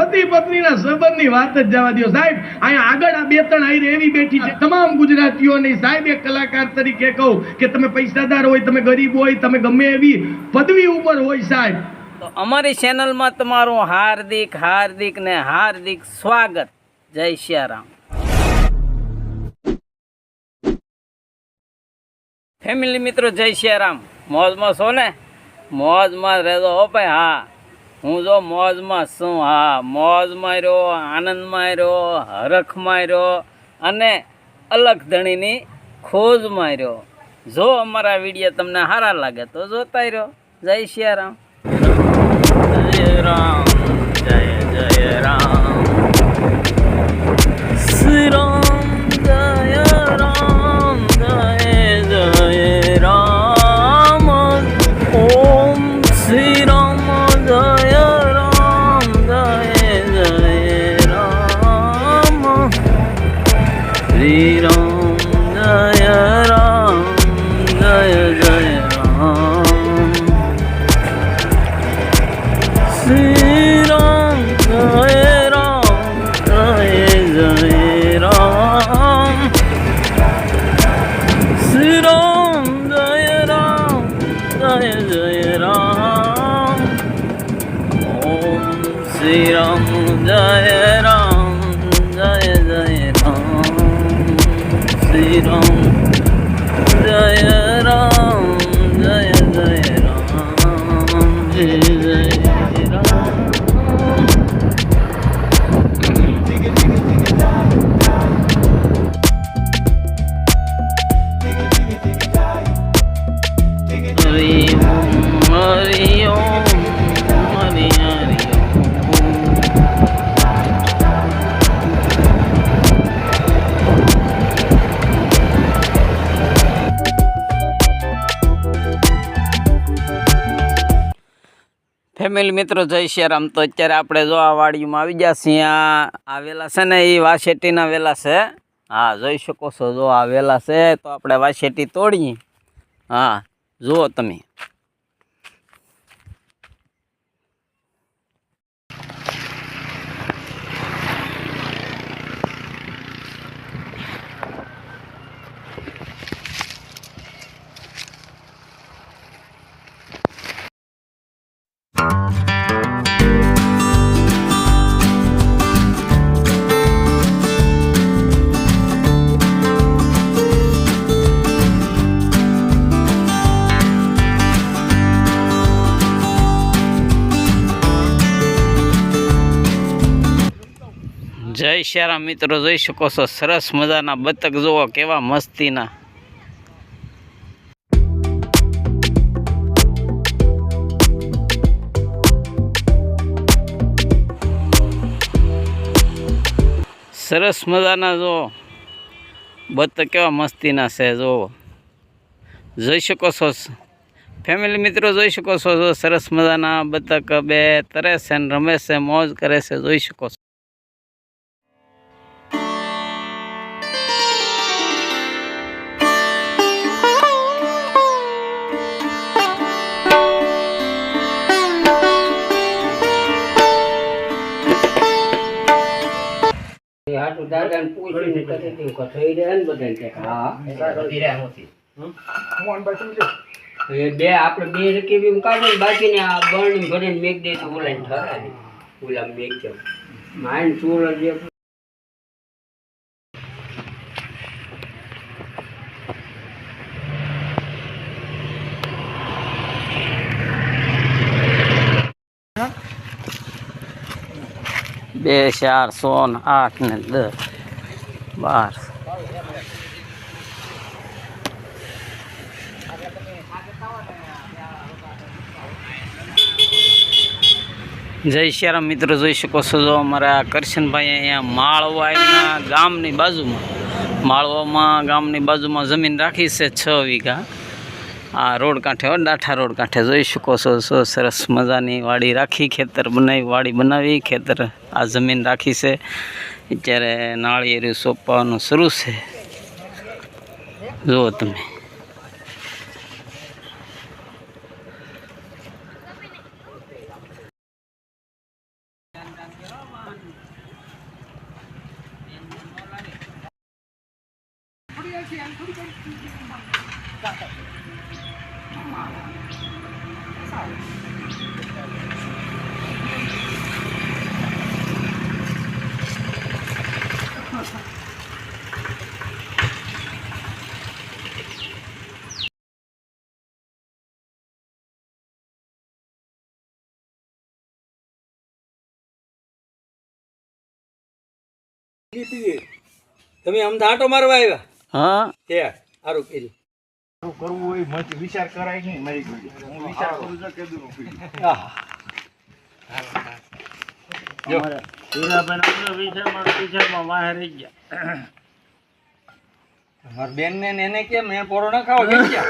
પતિ પત્નીના સંબંધની વાત જ જવા દો સાહેબ. અહીંયા આગળ આ બે ત્રણ આયરે એવી બેઠી છે તમામ ગુજરાતીઓની સાહેબ એક કલાકાર તરીકે કહું કે તમે પૈસાદાર હોય, તમે ગરીબ હોય, તમે ગમે એવી પદવી ઉપર હોય સાહેબ, તો અમારી ચેનલમાં તમારું હાર્દિક હાર્દિક ને હાર્દિક સ્વાગત. જય સિયારામ. ફેમિલી મિત્રો જય સિયારામ. મોજમાં છો ને? મોજમાં રહેજો હો ભાઈ. હા, હું જો મોજમાં છું. હા, મોજમાં રહ્યો, આનંદમાં રહ્યો, હરખમાં રહ્યો અને અલગ ધણીની ખોજમાં રહ્યો. જો અમારા વિડીયો તમને સારા લાગે તો જોતા રહ્યો. જય સિયારામ. જય રામ, જય જય રામ, શ્રી રામ, જય રામ, જય જય રામ, ઓમ શ્રી રામ, જય રામ, જય જય રામ, શ્રી રામ, જય રામ, જય જય રામ, શ્રી રામ, જય રામ, જય જય રામ, શ્રી રામ, જય રામ, જય જય રામ, ઓમ શ્રી રામ, જય રામ, જય જય રામ, શ્રી રામ, જય રામ, જય જય રામ, જય જય રામ. હરિ ઓમ, હરિ ઓમ, હરિ હરિ ફેમિલી મિત્રો જય સિયારામ. તો અત્યારે આપણે જો આ વાડીમાં આવી ગયા છીએ. આ વેલા છે ને એ વાસેટીના વેલા છે. હા, જોઈ શકો છો. જો આ વેલા છે તો આપણે વાસેટી તોડીએ. હા, જુઓ તમે. જય સિયારામ મિત્રો, જોઈ શકો છો સરસ મજાના બતક જુઓ કેવા મસ્તીના. સરસ મજાના જો બતક કેવા મસ્તીના છે. જો જોઈ શકો છો ફેમિલી મિત્રો, જોઈ શકો છો જો સરસ મજાના બતક બે તરે છે ને રમે છે, મોજ કરે છે. જોઈ શકો છો. દાદાને પૂછીને કદી તું કથઈ દે ને બધાને કે હા એ બે આપણે બે રકીબી કાઢે બાકીને આ બરણી ભરીને મેક દે તો ઓલાને ઠરાવી ઓલા મેક દે માઇન ચોર જે બે 4 16 8 ને 10 12. જય સિયારામ મિત્રો, જોઈ શકો છો જો અમારા કરશનભાઈ અહીંયા માળવાના ગામની બાજુમાં, માળવામાં ગામની બાજુમાં જમીન રાખી છે 6 વીઘા. આ રોડ કાંઠે, ડાઠા રોડ કાંઠે જોઈ શકો છો. સરસ મજાની વાડી રાખી, ખેતર બનાવી, વાડી બનાવી, ખેતર આ જમીન રાખી છે. અત્યારે નાળિયેરી સોંપવાનું શરૂ છે. જુઓ તમે. તમે આમ આટો મારવા આવ્યા હા તે સારું કર્યું કરવું હોય મત વિચાર કરાય નહીં મારી ઘડી. હું વિચાર કરું છું કે દૂર ઉભી. આહ. જો. મારા બેન ને એને કેમ મેં પોરો ના ખાવા કેમ ગયા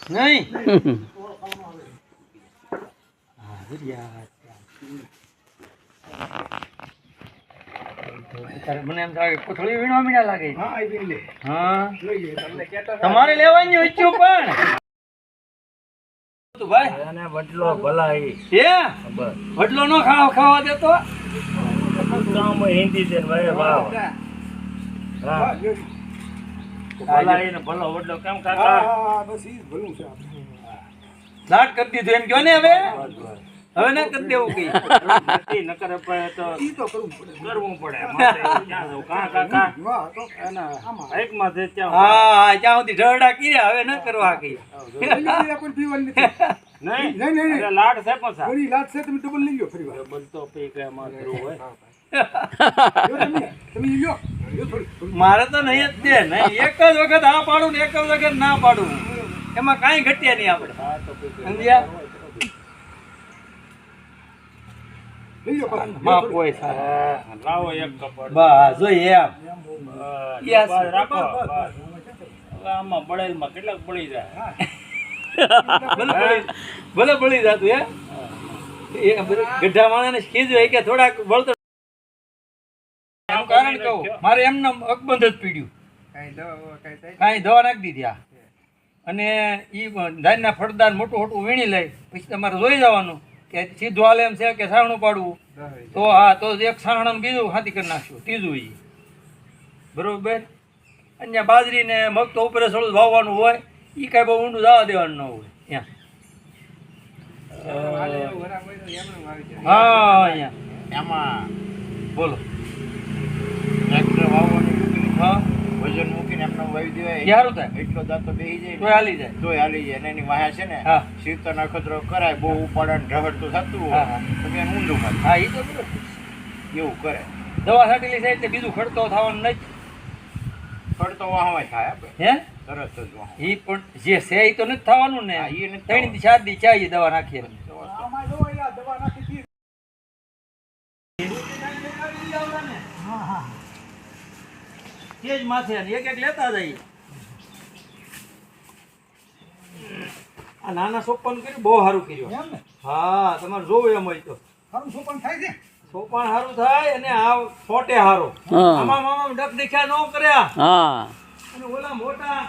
નહીં હા, યાર. તારે મને એમ લાગે કોથળી વીણવા મીણા લાગે હા આવી લે હા લઈ લે તમને કહેતા તમારે લેવાની ઈચ્છું પણ તું ભાઈ અને વડલો ભલાઈ હે વડલો નો ખાવા દેતો કામ હિન્દી છે ભાઈ વાહ હા ભલાઈ ને ભલો વડલો કામ કાકા હા બસ ઈ ભલું છે દાટ કરી દીધું એમ કયો ને હવે હવે ના કરી દેવું કઈ નથી નકર પડે તો ઈ તો કરવું પડે માથે ક્યાં જાવ કા કાકા વાહ તો એના એક માં છે ત્યાં હા ત્યાં સુધી ઢરડા કર્યા હવે ન કરવા કઈ કોઈ પીવલ નથી નહીં નહીં લાડ છે પાછા ઘણી લાડ છે તમે ડબલ લઈ લો ફરી વાર ડબલ તો પી કે માં ધરું હોય તમે લ્યો મારે તો નહીં જ તે નહીં એક જ વખત હા પાડું ને એક જ વખત ના પાડું એમાં કાંઈ ઘટ્યા નહીં આપણે સમજ્યા માં પોય લાવો એક કપડ બસ જોઈએ એમ યસ રાખો આમાં બળેલમાં કેટલાક બળી જાય ભલે બળી જતું હે એ ગઢા માણસને ખીજવાય કે થોડાક બળતો એમ કારણ કહું મારે એમને અકબંધ જ પીડ્યું કાંઈ દવા નાખી દીધી આ અને એ ધાનના ફળદાર મોટું મોટું વીણી લઈ પછી તમારે જોઈ જવાનું કે સીધું હાલે એમ છે કે સાવણું પાડવું તો હા તો એક સાવણ બીજું હાથી કરી નાખશું ત્રીજું એ બરોબર અને બાજરી ને મગ તો ઉપર થોડું વાવવાનું હોય એ કાંઈ બહુ ઊંડું જવા દેવાનું ન હોય ત્યાં હા અહીંયા એમાં બોલો ટ્રેક્ટર વાવવાનું હા વજન મૂકીને એમને વાવી દેવાય સારું થાય એટલો દાંતો બેસી જાય તોય હાલી જાય તોય હાલી જાય અને એની વાહે છે ને હા. શીતળ નખત્રો કરાય બહુ ઉપાડે ઢહડતું થતું હા, હોય હા. તો એને ઊંધું ખાય હા એ તો બરોબર એવું કરે દવા છાંટેલી થાય એટલે બીજું ખડતો થવાનું નહીં ખડતો વાહવાય થાય આપણે હે તરત જ વાહ એ પણ જે છે એ તો નથી થવાનું ને હા, ઈ નથી 3 થી 4 દી ચાહીએ દવા નાખીએ તેજ માથે અને એક એક લેતા જઈએ આ નાના સોપાન કર્યું બહુ સારું કર્યું હા તમારે જોવું એમ હોય તો સોપાન સારું થાય અને આ ફોટે સારો આમાં મામા ડક દેખ્યા ન કર્યા હા અને ઓલા મોટા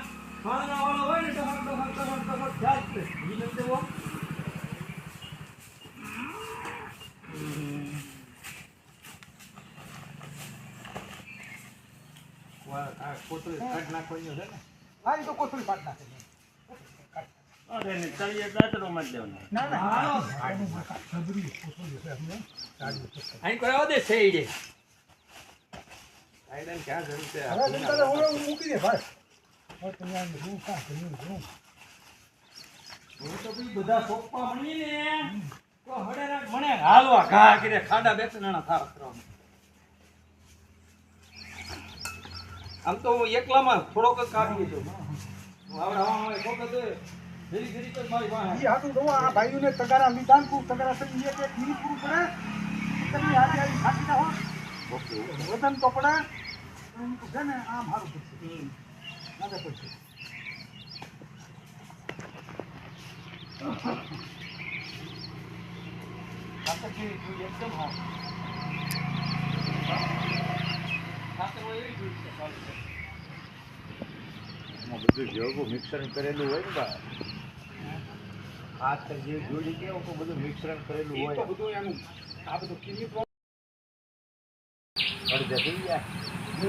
ખાના વાળા હોય ને ટમક ટમક ટમક ટમક જાતે ઈ નથી દેવો અરે ને તળિયે દાંતરો મારી દેવાનો અહીં કરાવો દે છે ઈ જે હું તો ભઈ બધા સોપા મળી ને તો હડેરા મને હાલવા ઘા કરે ખાડા બેસનાના થારા કરવાનું આમ તો હું એકલામાં થોડોક જ કાઢી છું આવડે હવામાં કોક તો ધીરી ધીરી તો મારી પાસે બધું જેવું મિક્સર કરેલું હોય ને બા આ જે જોડી કેવું કે બધું મિક્સર કરેલું હોય બધું એનું આ બધું કિમી અડધા થઈ ગયા જય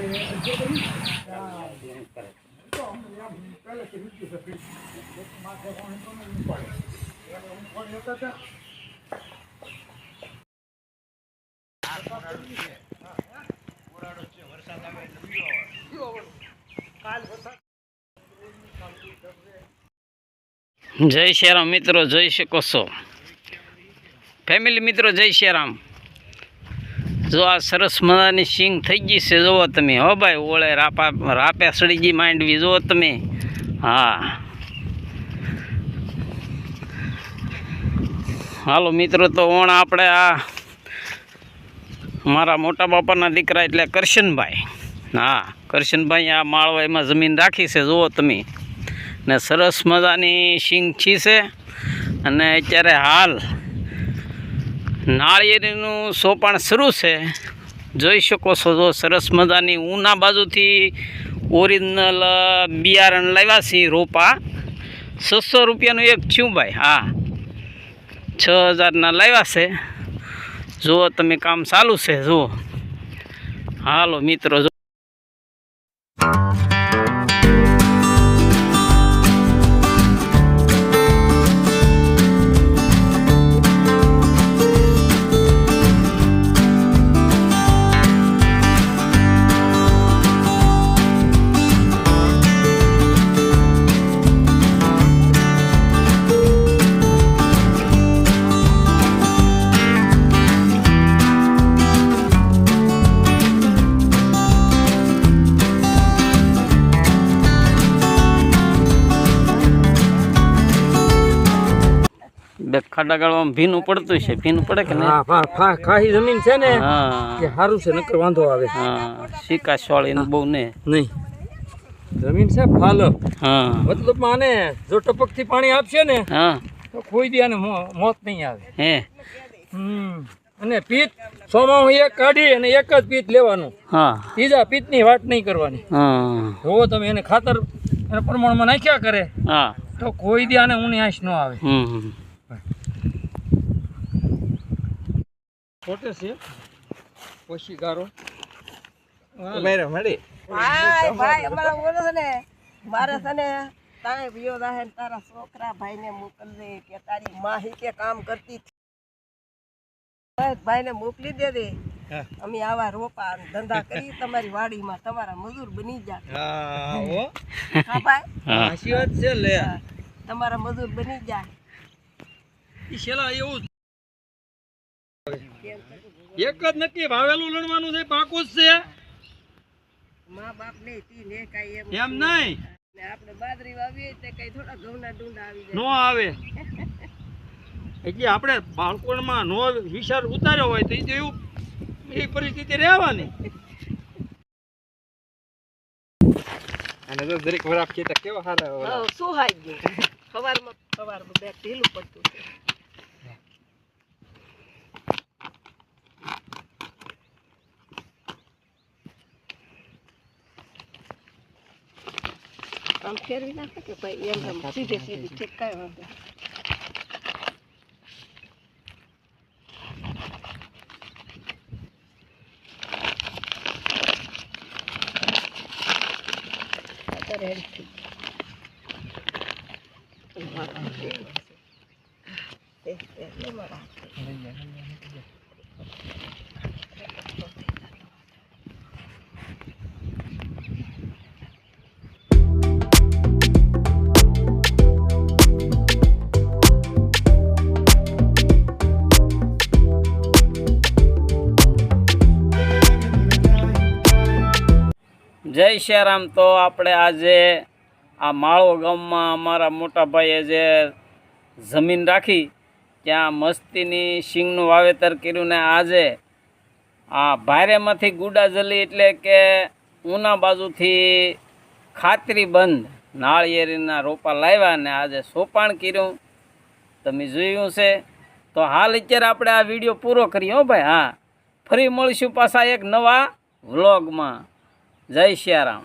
શ્રી રામ મિત્રો, જોઈ શકો છો ફેમિલી મિત્રો, જય શ્રી રામ. જો આ સરસ મજાની સિંગ થઈ ગઈ છે, જુઓ તમે. હો ભાઈ, ઓળે રાપે સડી ગઈ માંડવી, જુઓ તમે. હા હાલો મિત્રો, તો ઓણ આપણે આ મારા મોટા બાપાના દીકરા એટલે કરશનભાઈ, હા કરશનભાઈ આ માળવા એમાં જમીન રાખી છે, જુઓ તમે. ને સરસ મજાની સિંગ છી છે. અને અત્યારે હાલ નાળિયેરીનું સોપાણ શરૂ છે, જોઈ શકો છો. જો સરસ મજાની ઉના બાજુથી ઓરિજિનલ બિયારણ લાવ્યા છે, રોપા 600 રૂપિયાનું એક થયું ભાઈ. હા 6000ના લાવ્યા છે, જુઓ તમે. કામ ચાલુ છે, જુઓ. હાલો મિત્રો, જો બે ખાડા ગાળવામાં ભીનું પડતું છે. ભીનું પડે કે નહીં? ખાહી જમીન છે ને, હા કે સારું છે, નકર વાંધો આવે. હા સિક્કા સોળીનું બહુ ને નહીં, જમીન છે ફાલ. હા મતલબ આને જો ટપકથી પાણી આપશે ને હા તો કોઈ દી આને મોત નહીં આવે. હે અને પિત્ત સોમાં એક કાઢી અને એક જ પિત્ત લેવાનું, હા ત્રીજા પિત્તની વાત નહીં કરવાની. હા જોવો તમે, એને ખાતર એના પ્રમાણમાં નાખ્યા કરે હા તો કોઈ દી આને ઊની આંચ ન આવે. ખોટે છે ઓછી ગારો મળી. ભાઈ ભાઈ અમારા બોલો છે ને, મારે છે ને તારે વિયો દાહે ને તારા છોકરા ભાઈને મોકલજે કે તારી માહી કે કામ કરતી ભાઈને મોકલી દે દે. અમે આવા રોપા અને ધંધા કરી તમારી વાડીમાં તમારા મજૂર બની જા. હા ભાઈ, સાચી વાત છે. લે તમારા મજૂર બની જાય. ઈ છેલ્લા એવું એક જ નક્કી ભાવેલું લણવાનું છે, પાકું જ છે. મા બાપ ને તી ને કાઈ એમ એમ નહીં, ને આપણે બાજરી વાવીએ તે કઈ થોડા ઘઉંના ડુંડા આવી જાય. નો આવે. એટલે આપણે બાળકોમાં નો વિચાર ઉતાર્યો હોય તો એ એવું એ પરિસ્થિતિ રહેવાની. અને જો દરેક વરાપ છે તો કેવા સારા શું હાઈ ગયું સવારમાં બે ઢીલું પડતું છે. આમ ફેરવી નાખે કે ભાઈ એમ સીધે સીધી ઠીક કાંઈ વાંધો. જય શ્રી રામ. તો આપણે આજે આ માળો ગામમાં અમારા મોટા ભાઈએ જે જમીન રાખી ત્યાં મસ્તીની સિંગનું વાવેતર કર્યું. ને આજે આ ભારેમાંથી ગુડાજલી એટલે કે ઉના બાજુથી ખાતરી બંધ નાળિયેરીના રોપા લાવ્યા ને આજે સોપાણ કર્યું, તમે જોયું છે. તો હાલ અત્યારે આપણે આ વિડીયો પૂરો કરીએ હો ભાઈ. હા, ફરી મળીશું પાછા એક નવા વ્લોગમાં. જય શ્રી રામ.